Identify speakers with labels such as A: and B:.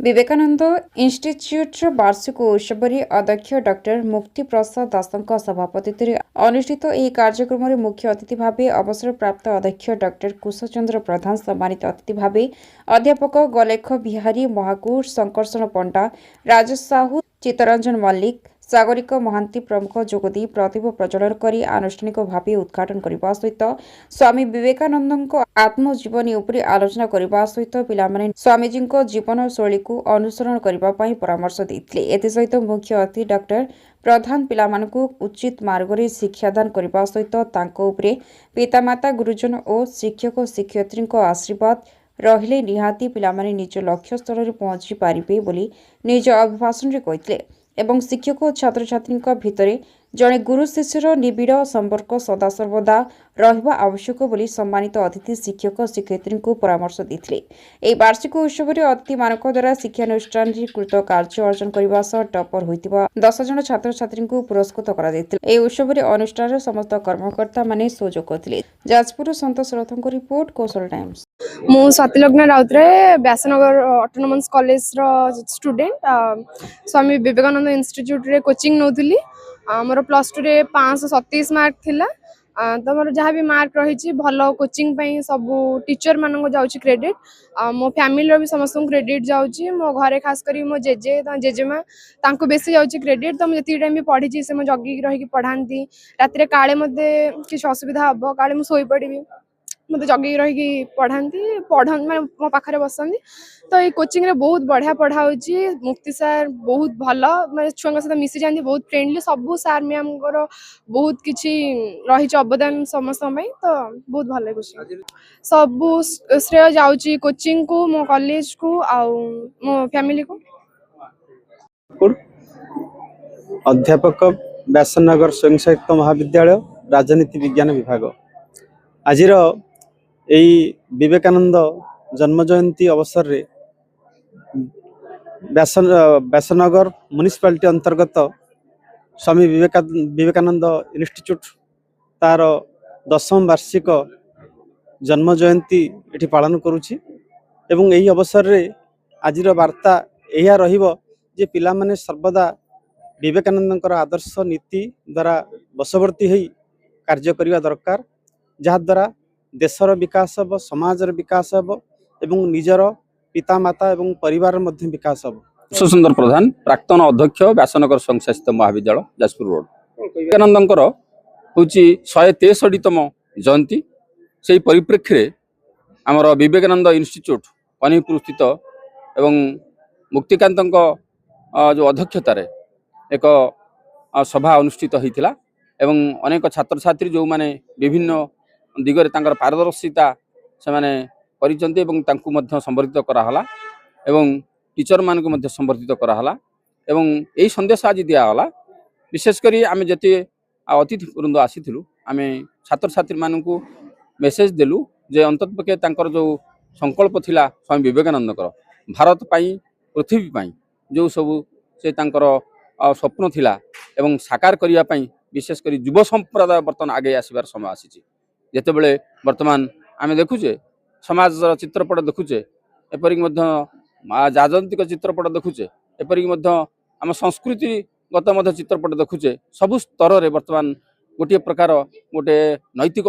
A: Vivekananda institute वार्षिक उत्सव अध्यक्ष डॉक्टर मुक्ति प्रसाद दास सभापति अनुष्ठित यह कार्यक्रम में मुख्य अतिथि भाव अवसरप्राप्त अध्यक्ष डॉक्टर कुशचंद्र प्रधान सम्मानित अतिथि भाव अध्यापक गलेख बिहारी महाकुर शंकरषण पंडा राजेश साहू चित्तरंजन मल्लिक सागरिक महांती प्रमुख जोगदी प्रतिभा प्रज्वलन कर आनुष्ठानिक भाव उद्घाटन करने सहित स्वामी विवेकानंद आत्मजीवनी उपर आलोचना करने सहित पिलामाने स्वामीजी जीवन शैली को अनुसरण करने परामर्श देते। एसहित मुख्य अतिथि डॉक्टर प्रधान पिलामानकु उचित मार्ग में शिक्षादान करने सहित पितामाता गुरुजन और शिक्षक शिक्षयित्री आशीर्वाद रहिले निहाती पिलामाने निज लक्ष्य स्थल में पहुंची पारिबे बोली निज अभिभाषण में कहते एवं शिक्षक और छात्र छात्री भितर जड़े गुरु शिष्यर निबिड़ संपर्क सदासर्वदा रहिबा आवश्यक बोली सम्मानित अतिथि शिक्षक शिक्षयित्री को परामर्श देते। यह वार्षिक उत्सव में अतिथि मानक द्वारा शिक्षानुष्ठान कृत कार्य अर्जन करने टपर होता 10 जन छात्र छात्री को पुरस्कृत कर उत्सव में अनुष्ठान समस्त कर्मकर्ता माने सहयोग करते। जाजपुर संतोष रथ रिपोर्ट कौशल टाइम्स।
B: मु स्वातिलग्न राउतरे Vyasnagar autonomous college student Swami Vivekananda institute रे कोचिंग नौथली मोर +2 रे 527 मार्क थिला तो मोर जहाँ भी मार्क रही भल कोचिंग पई सब टीचर मानक जाउची क्रेडिट मो फैमिली रो भी समस्त क्रेडिट जाउची मो घरे खास करी मो जेजेमा तांको बेसी जाउची क्रेडिट तो जति टाइम भी पढ़ी से मो जगी रही पढ़ाती रात रे काले मते किछ असुविधा हबो काले मु सोई पड़िबी मत जगी रही पढ़ाती मैं मो पाखे बसती तो ये कोचिंग रे बहुत बढ़िया पढ़ा मुक्ति सार बहुत भल मैं छुआ सहित मिसी जाती बहुत फ्रेंडली सबू सार मैम बहुत किसी रही अवदान समस्त तो बहुत भल कोचिंग सबू श्रेय जाऊँगी कोचिंग को मो कॉलेज को आउ मो फैमिली को।
C: अध्यापक व्यासनगर स्वयं सहायक महाविद्यालय राजनीति विज्ञान विभाग आज विवेकानंद जन्म जयंती अवसर रे व्यासनगर म्युनिसिपालिटी अंतर्गत स्वामी विवेकानंद इंस्टीट्यूट तार 10म वार्षिक जन्म जयंती एठी पालन करुछि एवं यही अवसर रे आजिर वार्ता यह रहिबो जे पिला माने सर्वदा विवेकानंद आदर्श नीति द्वारा बशवर्ती होई कार्य करिवा दरकार जहा द्वारा देशर विकास हम समाजर विकास हम एवं निजर पिता माता एवं परिवार मध्य विकास हम।
D: कुशचंद्र प्रधान प्राक्तन अध्यक्ष व्यासनगर संस्थास्थित महाविद्यालय जाजपुर रोड विवेकानंद हूँ 163तम जयंती से परिप्रेक्षी में आमर विवेकानंद इंस्टीट्यूट अनिपुर स्थित एवं मुक्तिकांत जो अध्यक्षतार एक सभा अनुष्ठित होता एवं अनेक छात्र छात्री जो माने विभिन्न दिगरे तांकर पारदर्शिता से माने परिचंती एवं तांकु मध्य संबर्धित कराहला एवं टीचर मान को मध्य संबर्धित कराहला एवं यही संदेश आज दियागला विशेष करी आमे जति अतिथि वृंद आसीथिलु आमे छात्र छात्री मान को मेसेज देलु जे अंततपक्षे तांकर जो संकल्प थिला स्वामी विवेकानंद भारत पाई पृथ्वी पाई जो सब से तांकर स्वप्न थिला एवं साकार करिया पाई विशेष करी युव संप्रदाय बर्तमान आगे आसीबार समय आसीछि जेते बेले वर्तमान आमे देखुचे समाज चित्रपट देखुचे एपरिक राजनीतिक चित्रपट देखुचे एपरिक आम संस्कृतिगत चित्रपट देखुचे सबु स्तर रे वर्तमान गोटे प्रकार गोटे नैतिक